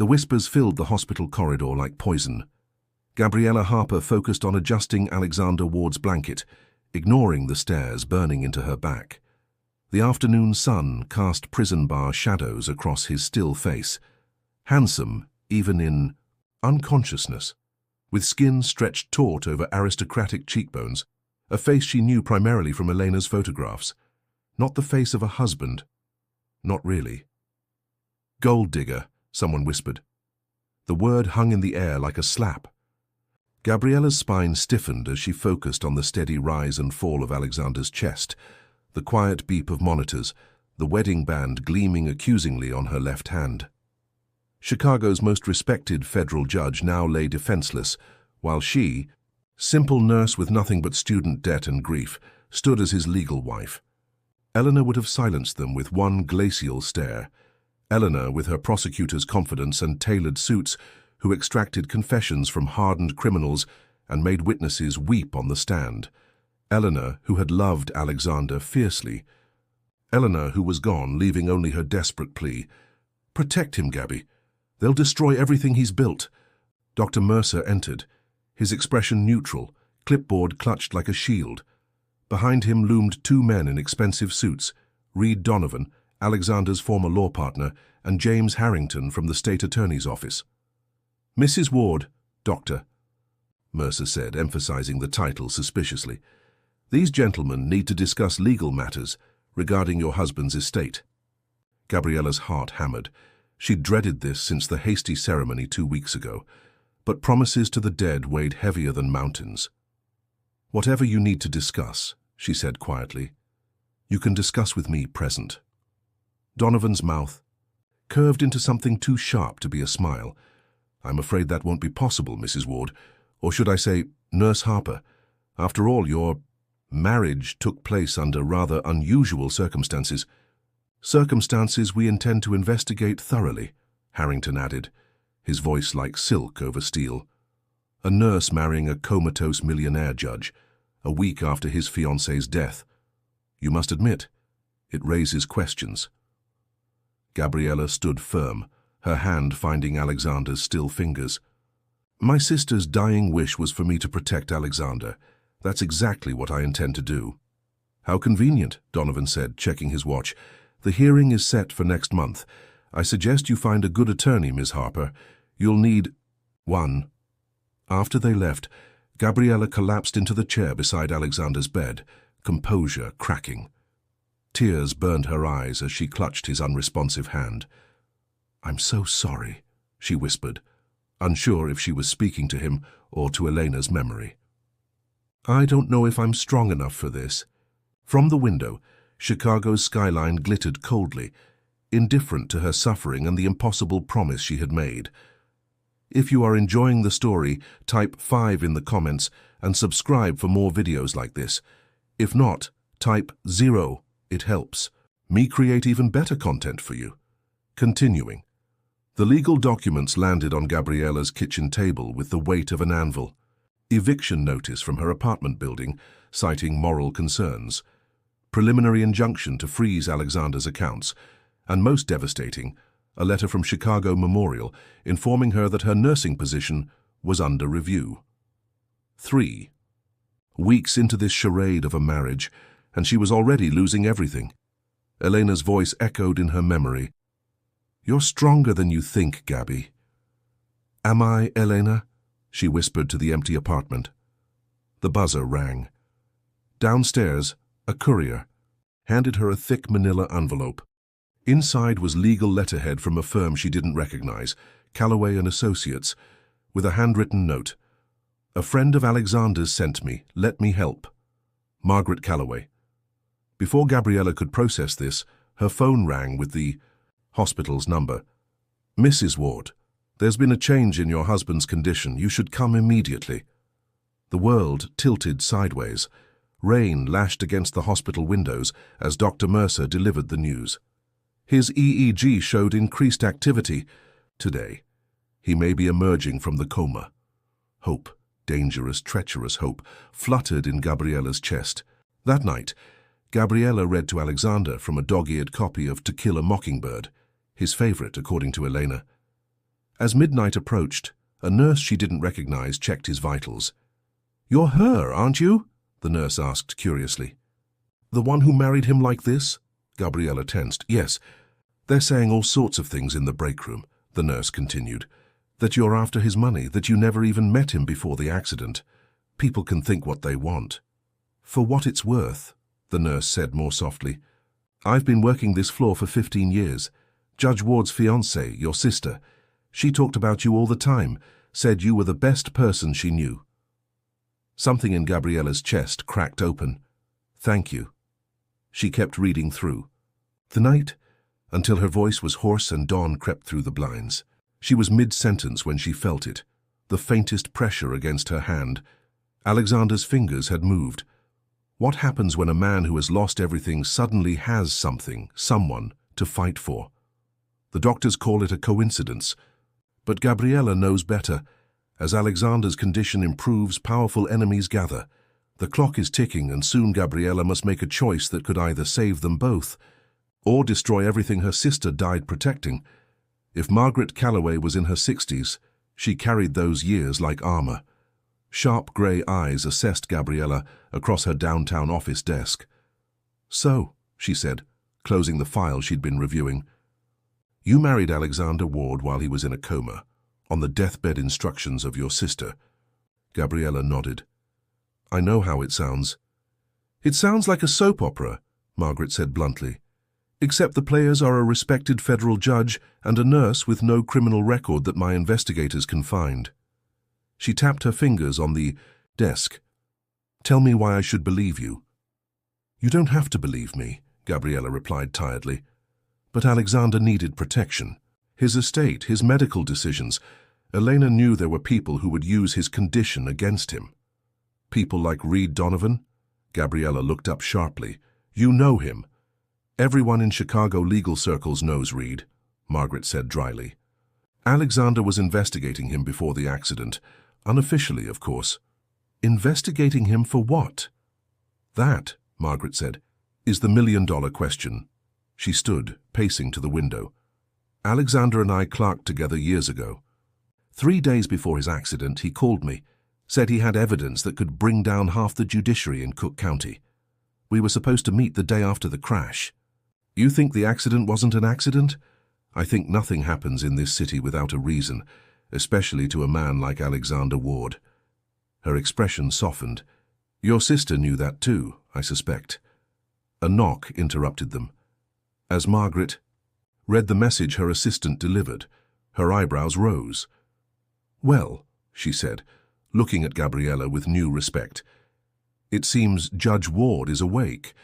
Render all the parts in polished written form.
The whispers filled the hospital corridor like poison. Gabriella Harper focused on adjusting Alexander Ward's blanket, ignoring the stares burning into her back. The afternoon sun cast prison bar shadows across his still face, handsome even in unconsciousness, with skin stretched taut over aristocratic cheekbones, a face she knew primarily from Elena's photographs. Not the face of a husband. Not really. "Gold digger," someone whispered. The word hung in the air like a slap. Gabriella's spine stiffened as she focused on the steady rise and fall of Alexander's chest, the quiet beep of monitors, the wedding band gleaming accusingly on her left hand. Chicago's most respected federal judge now lay defenseless, while she, simple nurse with nothing but student debt and grief, stood as his legal wife. Eleanor would have silenced them with one glacial stare. Eleanor, with her prosecutor's confidence and tailored suits, who extracted confessions from hardened criminals and made witnesses weep on the stand. Eleanor, who had loved Alexander fiercely. Eleanor, who was gone, leaving only her desperate plea. "Protect him, Gabby. They'll destroy everything he's built." Dr. Mercer entered, his expression neutral, clipboard clutched like a shield. Behind him loomed two men in expensive suits, Reed Donovan, Alexander's former law partner, and James Harrington from the state attorney's office. "Mrs. Ward, Doctor," Mercer said, emphasizing the title suspiciously. "These gentlemen need to discuss legal matters regarding your husband's estate." Gabriella's heart hammered. She dreaded this since the hasty ceremony 2 weeks ago, but promises to the dead weighed heavier than mountains. "Whatever you need to discuss," she said quietly, "you can discuss with me present." Donovan's mouth curved into something too sharp to be a smile. "I'm afraid that won't be possible, Mrs. Ward, or should I say, Nurse Harper. After all, your marriage took place under rather unusual circumstances." "Circumstances we intend to investigate thoroughly," Harrington added, his voice like silk over steel. "A nurse marrying a comatose millionaire judge, a week after his fiancée's death. You must admit, it raises questions." Gabriella stood firm, her hand finding Alexander's still fingers. "My sister's dying wish was for me to protect Alexander. That's exactly what I intend to do." "How convenient," Donovan said, checking his watch. "The hearing is set for next month. I suggest you find a good attorney, Ms. Harper. You'll need one." After they left, Gabriella collapsed into the chair beside Alexander's bed, composure cracking. Tears burned her eyes as she clutched his unresponsive hand. "I'm so sorry," she whispered, unsure if she was speaking to him or to Elena's memory. "I don't know if I'm strong enough for this." From the window, Chicago's skyline glittered coldly, indifferent to her suffering and the impossible promise she had made. If you are enjoying the story, type 5 in the comments and subscribe for more videos like this. If not, type 0. It helps me create even better content for you. Continuing. The legal documents landed on Gabriella's kitchen table with the weight of an anvil. Eviction notice from her apartment building, citing moral concerns. Preliminary injunction to freeze Alexander's accounts. And most devastating, a letter from Chicago Memorial informing her that her nursing position was under review. 3. Weeks into this charade of a marriage, and she was already losing everything. Elena's voice echoed in her memory. "You're stronger than you think, Gabby." "Am I, Elena?" she whispered to the empty apartment. The buzzer rang. Downstairs, a courier handed her a thick manila envelope. Inside was legal letterhead from a firm she didn't recognize, Calloway and Associates, with a handwritten note. "A friend of Alexander's sent me. Let me help. Margaret Calloway." Before Gabriella could process this, her phone rang with the hospital's number. "Mrs. Ward, there's been a change in your husband's condition. You should come immediately." The world tilted sideways. Rain lashed against the hospital windows as Dr. Mercer delivered the news. His EEG showed increased activity. Today, he may be emerging from the coma. Hope, dangerous, treacherous hope, fluttered in Gabriella's chest. That night, Gabriella read to Alexander from a dog-eared copy of To Kill a Mockingbird, his favorite according to Elena. As midnight approached, a nurse she didn't recognize checked his vitals. "You're her, aren't you?" the nurse asked curiously. "The one who married him like this?" Gabriella tensed. "Yes. They're saying all sorts of things in the break room," the nurse continued. "That you're after his money, that you never even met him before the accident. People can think what they want." "For what it's worth," the nurse said more softly, "I've been working this floor for 15 years. Judge Ward's fiancée, your sister, she talked about you all the time, said you were the best person she knew." Something in Gabriella's chest cracked open. "Thank you." She kept reading through. The night, until her voice was hoarse and dawn crept through the blinds. She was mid-sentence when she felt it, the faintest pressure against her hand. Alexander's fingers had moved. What happens when a man who has lost everything suddenly has something, someone, to fight for? The doctors call it a coincidence. But Gabriella knows better. As Alexander's condition improves, powerful enemies gather. The clock is ticking, and soon Gabriella must make a choice that could either save them both or destroy everything her sister died protecting. If Margaret Calloway was in her 60s, she carried those years like armor. Sharp grey eyes assessed Gabriella across her downtown office desk. "So," she said, closing the file she'd been reviewing, "you married Alexander Ward while he was in a coma, on the deathbed instructions of your sister." Gabriella nodded. "I know how it sounds." "It sounds like a soap opera," Margaret said bluntly. "Except the players are a respected federal judge and a nurse with no criminal record that my investigators can find." She tapped her fingers on the desk. "Tell me why I should believe you." "You don't have to believe me," Gabriella replied tiredly. "But Alexander needed protection. His estate, his medical decisions. Elena knew there were people who would use his condition against him." "People like Reed Donovan?" Gabriella looked up sharply. "You know him." "Everyone in Chicago legal circles knows Reed," Margaret said dryly. "Alexander was investigating him before the accident. Unofficially, of course." "Investigating him for what?" "That," Margaret said, "is the million-dollar question." She stood, pacing to the window. "Alexander and I clerked together years ago. 3 days before his accident, he called me, said he had evidence that could bring down half the judiciary in Cook County. We were supposed to meet the day after the crash. You think the accident wasn't an accident? I think nothing happens in this city without a reason, especially to a man like Alexander Ward." Her expression softened. "Your sister knew that too, I suspect." A knock interrupted them. As Margaret read the message her assistant delivered, her eyebrows rose. "Well," she said, looking at Gabriella with new respect, "it seems Judge Ward is awake,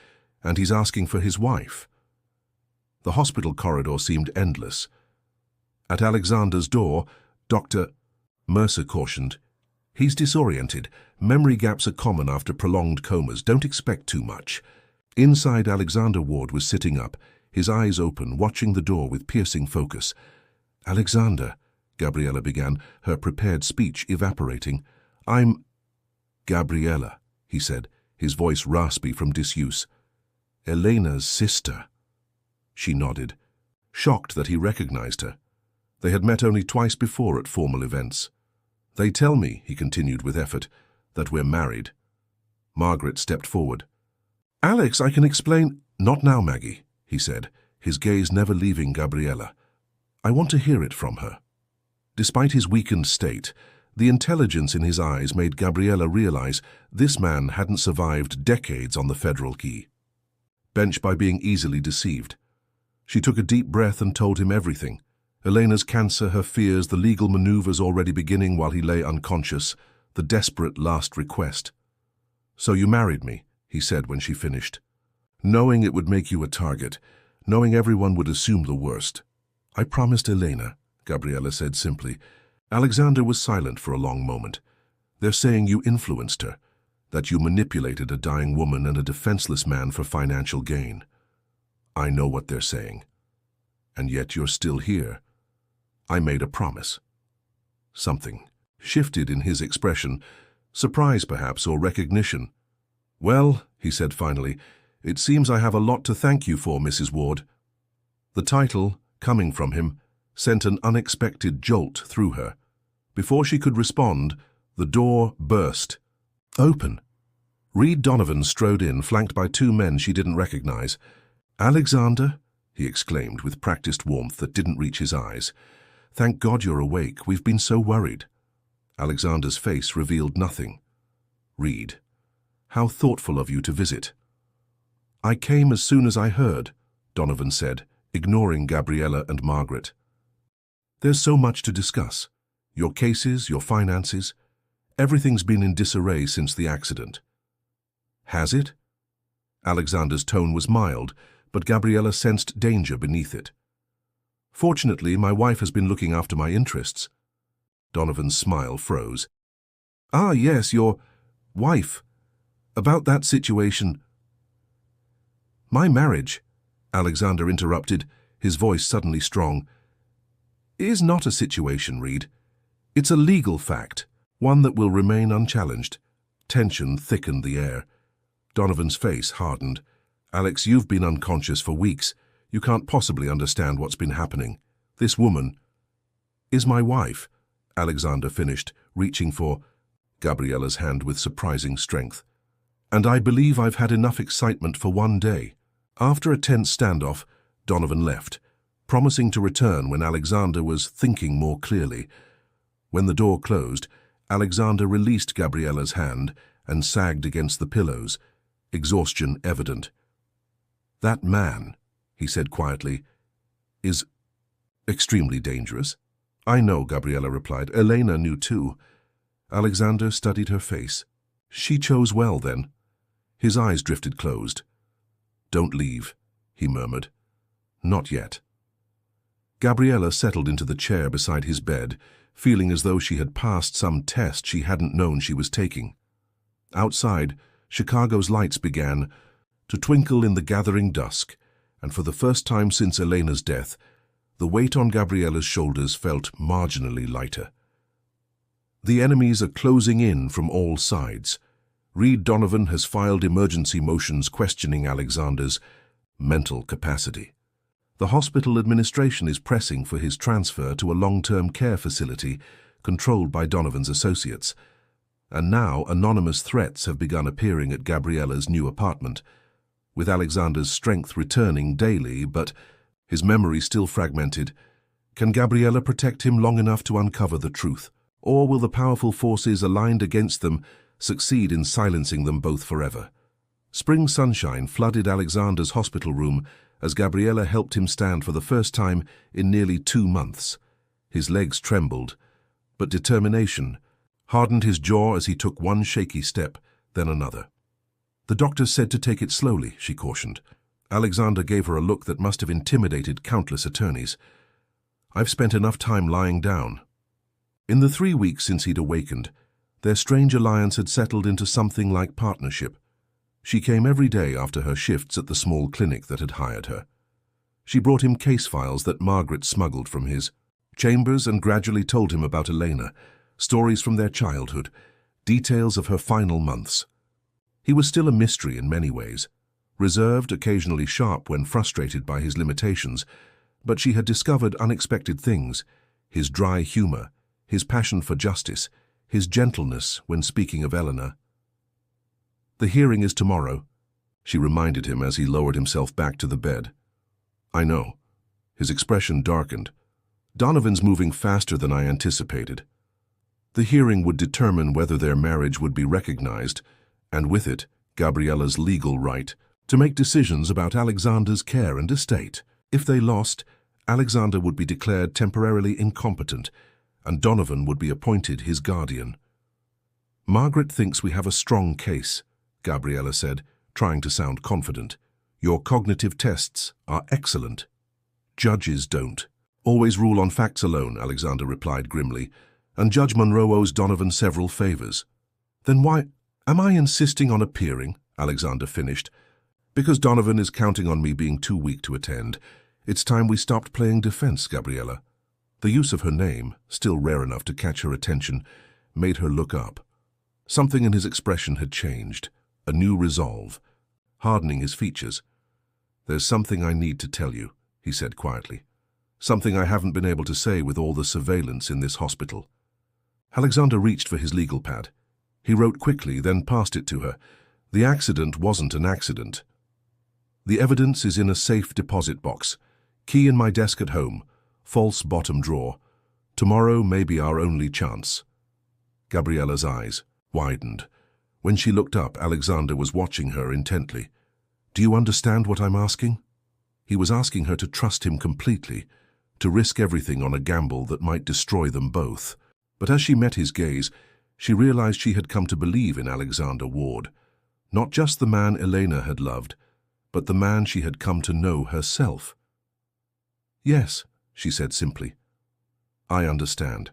and he's asking for his wife." The hospital corridor seemed endless. At Alexander's door, Dr. Mercer cautioned, "He's disoriented. Memory gaps are common after prolonged comas. Don't expect too much." Inside, Alexander Ward was sitting up, his eyes open, watching the door with piercing focus. "Alexander," Gabriella began, her prepared speech evaporating. "I'm—" "Gabriella," he said, his voice raspy from disuse. "Elena's sister." She nodded, shocked that he recognized her. They had met only twice before at formal events. "They tell me," he continued with effort, "that we're married." Margaret stepped forward. "Alex, I can explain—" "Not now, Maggie," he said, his gaze never leaving Gabriella. "I want to hear it from her." Despite his weakened state, the intelligence in his eyes made Gabriella realize this man hadn't survived decades on the federal key. Bench by being easily deceived. She took a deep breath and told him everything. Elena's cancer, her fears, the legal maneuvers already beginning while he lay unconscious, the desperate last request. "So you married me," he said when she finished. "Knowing it would make you a target, knowing everyone would assume the worst." "I promised Elena," Gabriella said simply. Alexander was silent for a long moment. "They're saying you influenced her, that you manipulated a dying woman and a defenseless man for financial gain." "I know what they're saying. And yet you're still here." "I made a promise." Something shifted in his expression, surprise perhaps, or recognition. "Well," he said finally, "it seems I have a lot to thank you for, Mrs. Ward." The title, coming from him, sent an unexpected jolt through her. Before she could respond, the door burst open. Reed Donovan strode in, flanked by two men she didn't recognize. "Alexander," he exclaimed with practiced warmth that didn't reach his eyes. "Thank God you're awake. We've been so worried." Alexander's face revealed nothing. "Reed, how thoughtful of you to visit." "I came as soon as I heard," Donovan said, ignoring Gabriella and Margaret. "There's so much to discuss. Your cases, your finances. Everything's been in disarray since the accident." "Has it?" Alexander's tone was mild, but Gabriella sensed danger beneath it. "Fortunately, my wife has been looking after my interests." Donovan's smile froze. "Ah, yes, your wife. About that situation." "My marriage," Alexander interrupted, his voice suddenly strong, "is not a situation, Reed. It's a legal fact, one that will remain unchallenged." Tension thickened the air. Donovan's face hardened. "Alex, you've been unconscious for weeks. You can't possibly understand what's been happening. This woman is my wife," Alexander finished, reaching for Gabriella's hand with surprising strength. "And I believe I've had enough excitement for one day." After a tense standoff, Donovan left, promising to return when Alexander was thinking more clearly. When the door closed, Alexander released Gabriella's hand and sagged against the pillows, exhaustion evident. "That man," he said quietly, "is extremely dangerous." "I know," Gabriella replied. "Elena knew too." Alexander studied her face. "She chose well, then." His eyes drifted closed. "Don't leave," he murmured. "Not yet." Gabriella settled into the chair beside his bed, feeling as though she had passed some test she hadn't known she was taking. Outside, Chicago's lights began to twinkle in the gathering dusk, and for the first time since Elena's death, the weight on Gabriella's shoulders felt marginally lighter. The enemies are closing in from all sides. Reed Donovan has filed emergency motions questioning Alexander's mental capacity. The hospital administration is pressing for his transfer to a long-term care facility controlled by Donovan's associates. And now anonymous threats have begun appearing at Gabriella's new apartment, with Alexander's strength returning daily, but his memory still fragmented. Can Gabriella protect him long enough to uncover the truth? Or will the powerful forces aligned against them succeed in silencing them both forever? Spring sunshine flooded Alexander's hospital room as Gabriella helped him stand for the first time in nearly 2 months. His legs trembled, but determination hardened his jaw as he took one shaky step, then another. "The doctor said to take it slowly," she cautioned. Alexander gave her a look that must have intimidated countless attorneys. "I've spent enough time lying down." In the 3 weeks since he'd awakened, their strange alliance had settled into something like partnership. She came every day after her shifts at the small clinic that had hired her. She brought him case files that Margaret smuggled from his chambers and gradually told him about Elena, stories from their childhood, details of her final months. He was still a mystery in many ways, reserved, occasionally sharp when frustrated by his limitations, but she had discovered unexpected things: his dry humor, his passion for justice, his gentleness when speaking of Eleanor. "The hearing is tomorrow," she reminded him as he lowered himself back to the bed. "I know." His expression darkened. "Donovan's moving faster than I anticipated." The hearing would determine whether their marriage would be recognized, and with it, Gabriella's legal right to make decisions about Alexander's care and estate. If they lost, Alexander would be declared temporarily incompetent, and Donovan would be appointed his guardian. "Margaret thinks we have a strong case," Gabriella said, trying to sound confident. "Your cognitive tests are excellent." "Judges don't always rule on facts alone," Alexander replied grimly, "and Judge Monroe owes Donovan several favors." "Then why am I insisting on appearing?" Alexander finished. "Because Donovan is counting on me being too weak to attend. It's time we stopped playing defense, Gabriella." The use of her name, still rare enough to catch her attention, made her look up. Something in his expression had changed, a new resolve, hardening his features. "There's something I need to tell you," he said quietly. something I haven't been able to say with all the surveillance in this hospital. Alexander reached for his legal pad. He wrote quickly, then passed it to her. The accident wasn't an accident. The evidence is in a safe deposit box. Key in my desk at home. False bottom drawer. Tomorrow may be our only chance. Gabriella's eyes widened. When she looked up, Alexander was watching her intently. Do you understand what I'm asking? He was asking her to trust him completely, to risk everything on a gamble that might destroy them both. But as she met his gaze, she realized she had come to believe in Alexander Ward. Not just the man Elena had loved, but the man she had come to know herself. Yes, she said simply. I understand.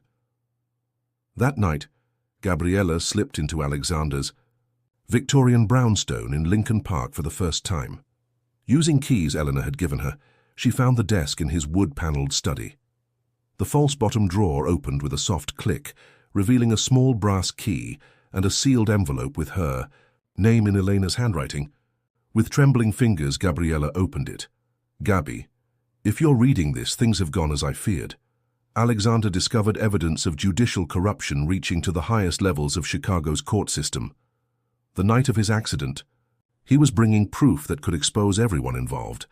That night, Gabriella slipped into Alexander's Victorian brownstone in Lincoln Park for the first time. Using keys Eleanor had given her, she found the desk in his wood-paneled study. The false bottom drawer opened with a soft click, revealing a small brass key and a sealed envelope with her name in Elena's handwriting. With trembling fingers, Gabriella opened it. Gabby, if you're reading this, things have gone as I feared. Alexander discovered evidence of judicial corruption reaching to the highest levels of Chicago's court system. The night of his accident, he was bringing proof that could expose everyone involved.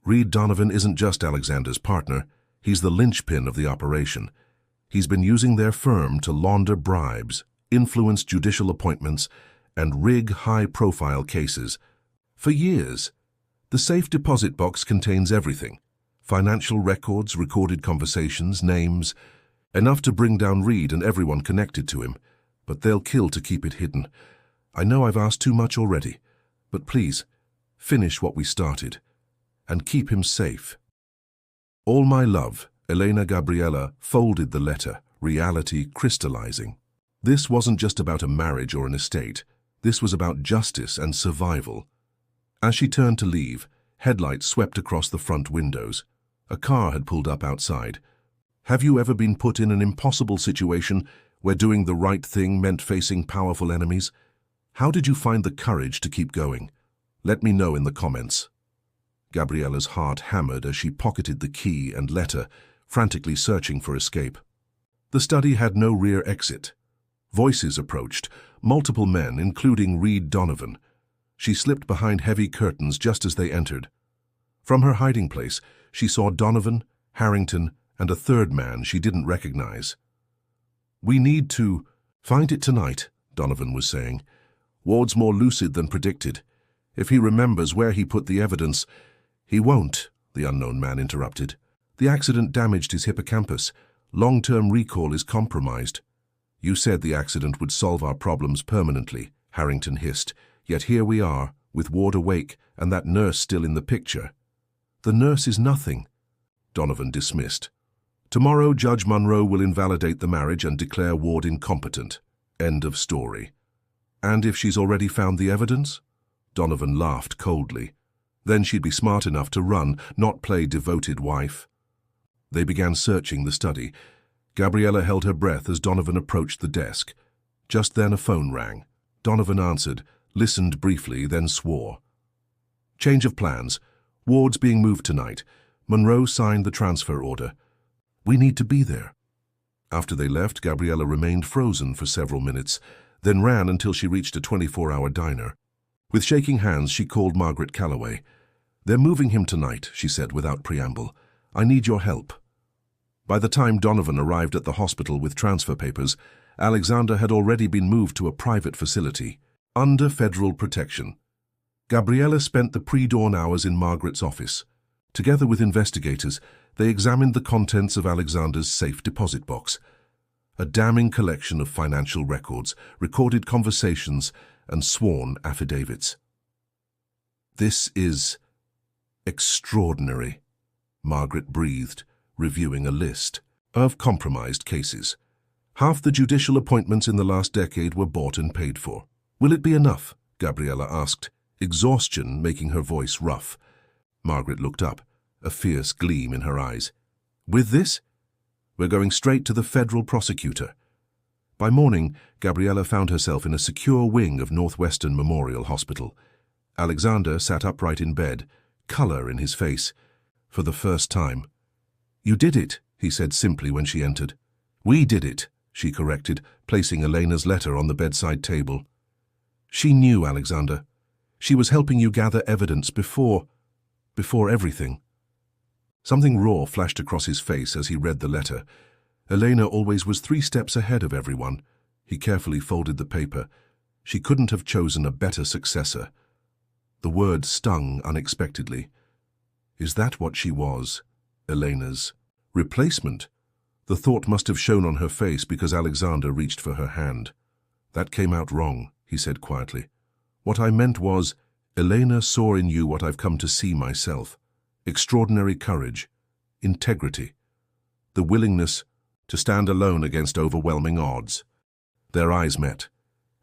Reed Donovan isn't just Alexander's partner, he's the linchpin of the operation. He's been using their firm to launder bribes, influence judicial appointments, and rig high-profile cases. For years, the safe deposit box contains everything. Financial records, recorded conversations, names, enough to bring down Reed and everyone connected to him. But they'll kill to keep it hidden. I know I've asked too much already, but please, finish what we started, and keep him safe. All my love, Elena. Gabriella folded the letter, reality crystallizing. This wasn't just about a marriage or an estate. This was about justice and survival. As she turned to leave, headlights swept across the front windows. A car had pulled up outside. Have you ever been put in an impossible situation where doing the right thing meant facing powerful enemies? How did you find the courage to keep going? Let me know in the comments. Gabriella's heart hammered as she pocketed the key and letter, frantically searching for escape. The study had no rear exit. Voices approached, multiple men, including Reed Donovan. She slipped behind heavy curtains just as they entered. From her hiding place, she saw Donovan, Harrington, and a third man she didn't recognize. We need to find it tonight, Donovan was saying. Ward's more lucid than predicted. If he remembers where he put the evidence, he won't, the unknown man interrupted. The accident damaged his hippocampus. Long-term recall is compromised. You said the accident would solve our problems permanently, Harrington hissed. Yet here we are, with Ward awake and that nurse still in the picture. The nurse is nothing, Donovan dismissed. Tomorrow, Judge Monroe will invalidate the marriage and declare Ward incompetent. End of story. And if she's already found the evidence? Donovan laughed coldly. Then she'd be smart enough to run, not play devoted wife. They began searching the study. Gabriella held her breath as Donovan approached the desk. Just then a phone rang. Donovan answered, listened briefly, then swore. Change of plans. Ward's being moved tonight. Monroe signed the transfer order. We need to be there. After they left, Gabriella remained frozen for several minutes, then ran until she reached a 24-hour diner. With shaking hands, she called Margaret Calloway. They're moving him tonight, she said without preamble. I need your help. By the time Donovan arrived at the hospital with transfer papers, Alexander had already been moved to a private facility, under federal protection. Gabriella spent the pre-dawn hours in Margaret's office. Together with investigators, they examined the contents of Alexander's safe deposit box. A damning collection of financial records, recorded conversations, and sworn affidavits. This is extraordinary, Margaret breathed, reviewing a list of compromised cases. Half the judicial appointments in the last decade were bought and paid for. Will it be enough? Gabriella asked, exhaustion making her voice rough. Margaret looked up, a fierce gleam in her eyes. With this? We're going straight to the federal prosecutor. By morning, Gabriella found herself in a secure wing of Northwestern Memorial Hospital. Alexander sat upright in bed, color in his face. For the first time. You did it, he said simply when she entered. We did it, she corrected, placing Elena's letter on the bedside table. She knew, Alexander. She was helping you gather evidence before everything. Something raw flashed across his face as he read the letter. Elena always was 3 steps ahead of everyone. He carefully folded the paper. She couldn't have chosen a better successor. The word stung unexpectedly. Is that what she was? Elena's replacement? The thought must have shown on her face because Alexander reached for her hand. That came out wrong, he said quietly. What I meant was, Elena saw in you what I've come to see myself. Extraordinary courage, integrity, the willingness to stand alone against overwhelming odds. Their eyes met,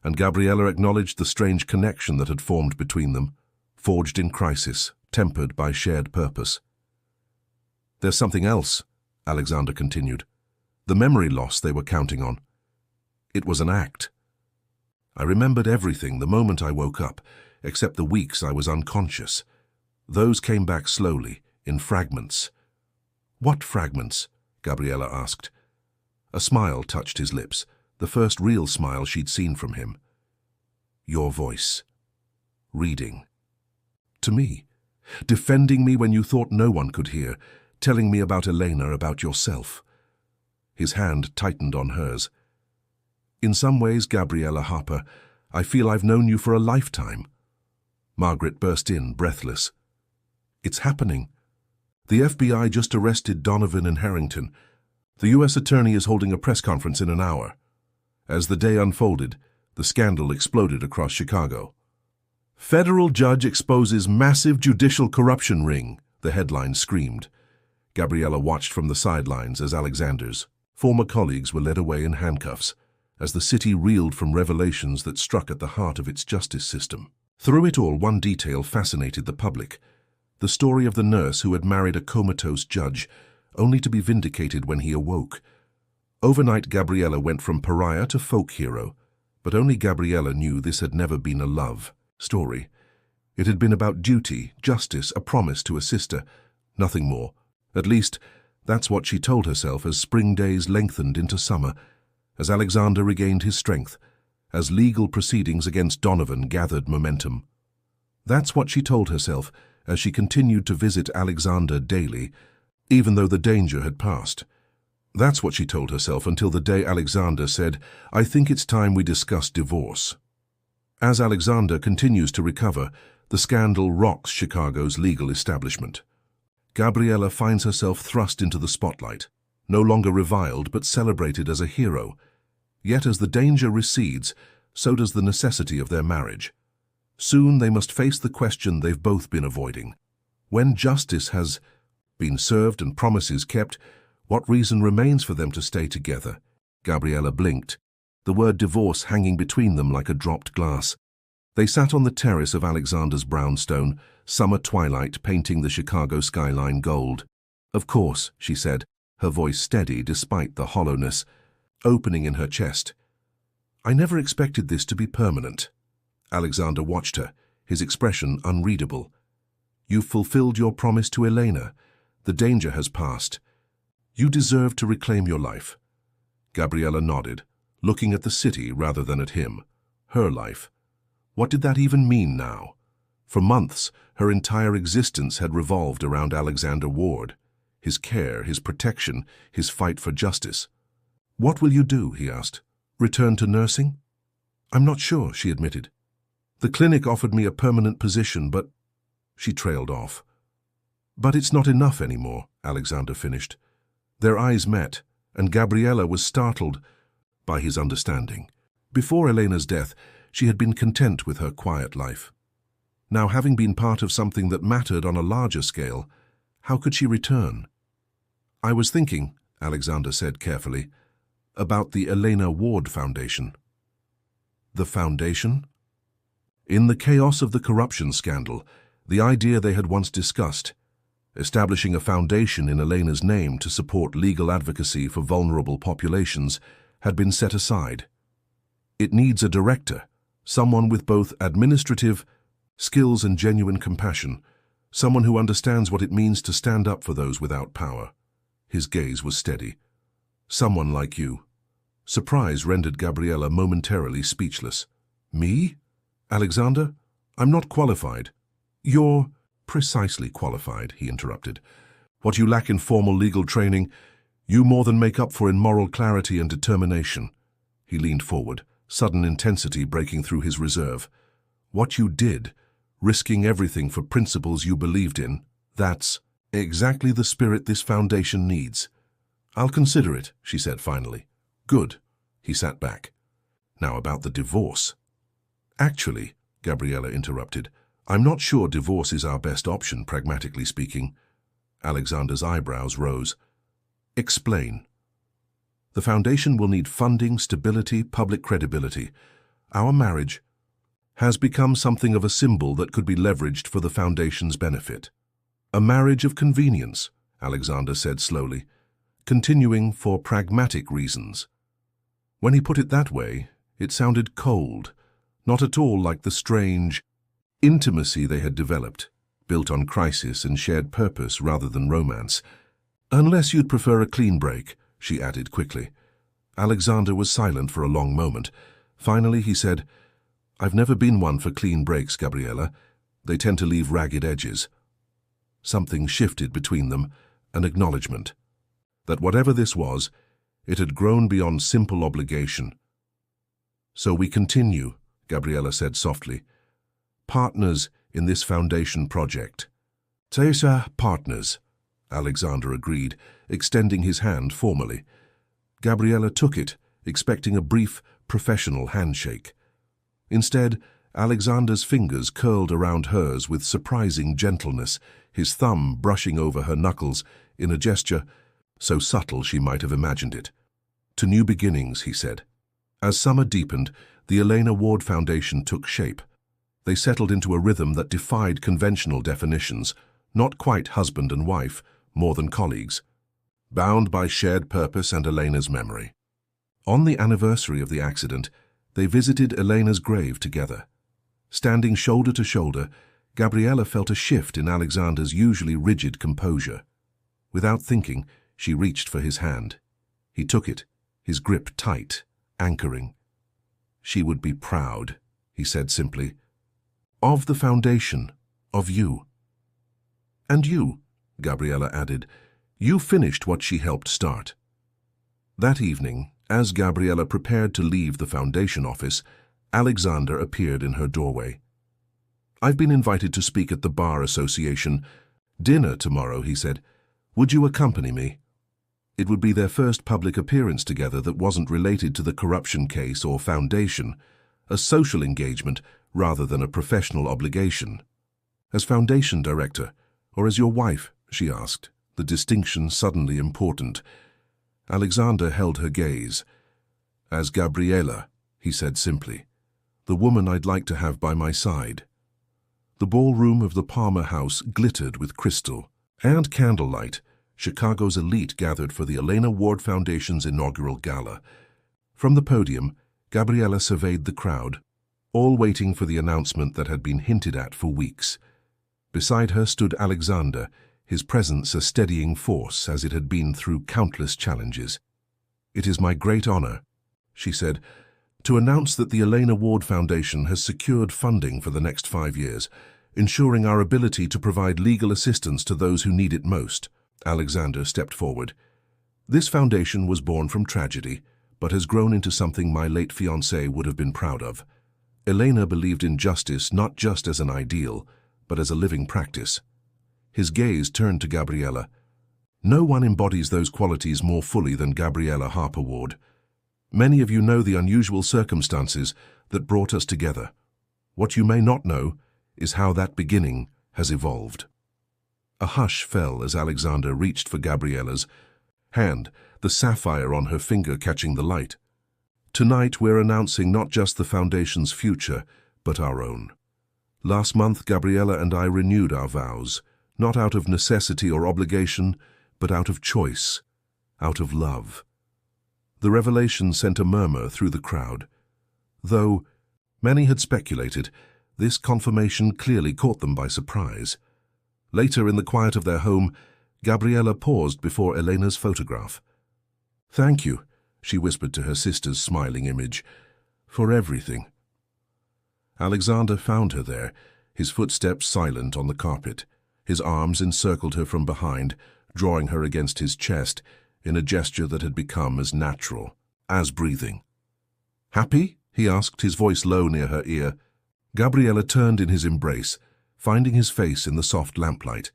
and Gabriella acknowledged the strange connection that had formed between them, forged in crisis, tempered by shared purpose. There's something else, Alexander continued. The memory loss they were counting on. It was an act. I remembered everything the moment I woke up, except the weeks I was unconscious. Those came back slowly, in fragments. What fragments? Gabriella asked. A smile touched his lips, the first real smile she'd seen from him. Your voice. Reading. To me. Defending me when you thought no one could hear, telling me about Elena, about yourself. His hand tightened on hers. In some ways, Gabriella Harper, I feel I've known you for a lifetime. Margaret burst in, breathless. It's happening. The FBI just arrested Donovan and Harrington. The U.S. attorney is holding a press conference in an hour. As the day unfolded, the scandal exploded across Chicago. Federal judge exposes massive judicial corruption ring, the headline screamed. Gabriella watched from the sidelines as Alexander's former colleagues were led away in handcuffs, as the city reeled from revelations that struck at the heart of its justice system. Through it all, one detail fascinated the public. The story of the nurse who had married a comatose judge, only to be vindicated when he awoke. Overnight, Gabriella went from pariah to folk hero, but only Gabriella knew this had never been a love story. It had been about duty, justice, a promise to a sister, nothing more. At least, that's what she told herself as spring days lengthened into summer, as Alexander regained his strength, as legal proceedings against Donovan gathered momentum. That's what she told herself as she continued to visit Alexander daily, even though the danger had passed. That's what she told herself until the day Alexander said, I think it's time we discuss divorce. As Alexander continues to recover, the scandal rocks Chicago's legal establishment. Gabriella finds herself thrust into the spotlight, no longer reviled but celebrated as a hero. Yet as the danger recedes, so does the necessity of their marriage. Soon they must face the question they've both been avoiding. When justice has been served and promises kept, what reason remains for them to stay together? Gabriella blinked, the word divorce hanging between them like a dropped glass. They sat on the terrace of Alexander's brownstone, summer twilight painting the Chicago skyline gold. Of course, she said, her voice steady despite the hollowness, opening in her chest. I never expected this to be permanent. Alexander watched her, his expression unreadable. You've fulfilled your promise to Elena. The danger has passed. You deserve to reclaim your life. Gabriella nodded, looking at the city rather than at him. Her life. What did that even mean now? For months, her entire existence had revolved around Alexander Ward, his care, his protection, his fight for justice. What will you do? He asked. Return to nursing? I'm not sure, she admitted. The clinic offered me a permanent position, but... She trailed off. But it's not enough anymore, Alexander finished. Their eyes met, and Gabriella was startled by his understanding. Before Elena's death, she had been content with her quiet life. Now, having been part of something that mattered on a larger scale, how could she return? I was thinking, Alexander said carefully, about the Elena Ward Foundation. The foundation? In the chaos of the corruption scandal, the idea they had once discussed, establishing a foundation in Elena's name to support legal advocacy for vulnerable populations, had been set aside. It needs a director, someone with both administrative skills and genuine compassion, someone who understands what it means to stand up for those without power. His gaze was steady. Someone like you. Surprise rendered Gabriella momentarily speechless. Me? Alexander? I'm not qualified. You're precisely qualified, he interrupted. What you lack in formal legal training, you more than make up for in moral clarity and determination. He leaned forward, sudden intensity breaking through his reserve. What you did, risking everything for principles you believed in, that's exactly the spirit this foundation needs. I'll consider it, she said finally. Good. He sat back. Now about the divorce. Actually, Gabriella interrupted, I'm not sure divorce is our best option, pragmatically speaking. Alexander's eyebrows rose. Explain. The foundation will need funding, stability, public credibility. Our marriage has become something of a symbol that could be leveraged for the foundation's benefit. A marriage of convenience, Alexander said slowly, continuing for pragmatic reasons. When he put it that way, it sounded cold, not at all like the strange intimacy they had developed, built on crisis and shared purpose rather than romance. Unless you'd prefer a clean break, she added quickly. Alexander was silent for a long moment. Finally, he said, I've never been one for clean breaks, Gabriella. They tend to leave ragged edges. Something shifted between them, an acknowledgement. That whatever this was, it had grown beyond simple obligation. So we continue, Gabriella said softly. Partners in this foundation project. Tessa, partners, Alexander agreed, extending his hand formally. Gabriella took it, expecting a brief, professional handshake. Instead, Alexander's fingers curled around hers with surprising gentleness, his thumb brushing over her knuckles in a gesture so subtle she might have imagined it. To new beginnings, he said. As summer deepened, the Elena Ward Foundation took shape. They settled into a rhythm that defied conventional definitions, not quite husband and wife, more than colleagues, bound by shared purpose and Elena's memory. On the anniversary of the accident, they visited Elena's grave together. Standing shoulder to shoulder, Gabriella felt a shift in Alexander's usually rigid composure. Without thinking, she reached for his hand. He took it, his grip tight, anchoring. She would be proud, he said simply. Of the foundation, of you. And you, Gabriella added, you finished what she helped start. That evening, as Gabriella prepared to leave the foundation office, Alexander appeared in her doorway. I've been invited to speak at the Bar Association. Dinner tomorrow, he said. Would you accompany me? It would be their first public appearance together that wasn't related to the corruption case or foundation, a social engagement rather than a professional obligation. As foundation director, or as your wife, she asked, the distinction suddenly important. Alexander held her gaze. As Gabriella, he said simply, the woman I'd like to have by my side. The ballroom of the Palmer House glittered with crystal and candlelight. Chicago's elite gathered for the Elena Ward Foundation's inaugural gala. From the podium, Gabriella surveyed the crowd, all waiting for the announcement that had been hinted at for weeks. Beside her stood Alexander, his presence a steadying force as it had been through countless challenges. It is my great honor, she said, to announce that the Elena Ward Foundation has secured funding for the next 5 years, ensuring our ability to provide legal assistance to those who need it most. Alexander stepped forward. This foundation was born from tragedy, but has grown into something my late fiancé would have been proud of. Elena believed in justice not just as an ideal, but as a living practice. His gaze turned to Gabriella. No one embodies those qualities more fully than Gabriella Harper Ward. Many of you know the unusual circumstances that brought us together. What you may not know is how that beginning has evolved. A hush fell as Alexander reached for Gabriella's hand, the sapphire on her finger catching the light. Tonight we're announcing not just the Foundation's future, but our own. Last month, Gabriella and I renewed our vows, not out of necessity or obligation, but out of choice, out of love. The revelation sent a murmur through the crowd. Though many had speculated, this confirmation clearly caught them by surprise. Later, in the quiet of their home, Gabriella paused before Elena's photograph. "Thank you," she whispered to her sister's smiling image, "for everything." Alexander found her there, his footsteps silent on the carpet. His arms encircled her from behind, drawing her against his chest in a gesture that had become as natural as breathing. "Happy?" he asked, his voice low near her ear. Gabriella turned in his embrace, finding his face in the soft lamplight.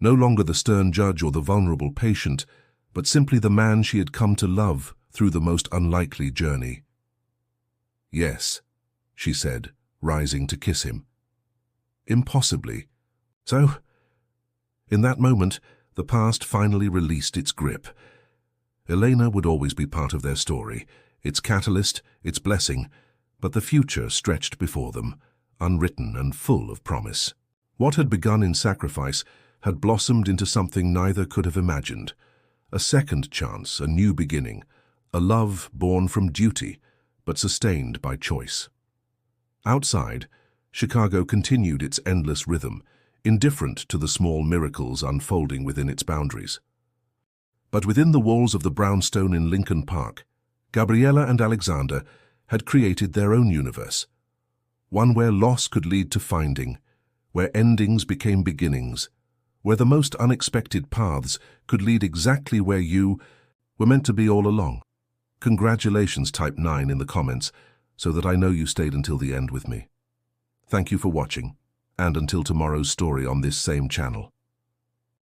No longer the stern judge or the vulnerable patient, but simply the man she had come to love through the most unlikely journey. "Yes," she said, rising to kiss him. Impossibly. So, in that moment, the past finally released its grip. Elena would always be part of their story, its catalyst, its blessing, but the future stretched before them, unwritten and full of promise. What had begun in sacrifice had blossomed into something neither could have imagined. A second chance, a new beginning, a love born from duty, but sustained by choice. Outside, Chicago continued its endless rhythm, indifferent to the small miracles unfolding within its boundaries. But within the walls of the brownstone in Lincoln Park, Gabriella and Alexander had created their own universe, one where loss could lead to finding, where endings became beginnings, where the most unexpected paths could lead exactly where you were meant to be all along. Congratulations, type 9 in the comments, so that I know you stayed until the end with me. Thank you for watching, and until tomorrow's story on this same channel.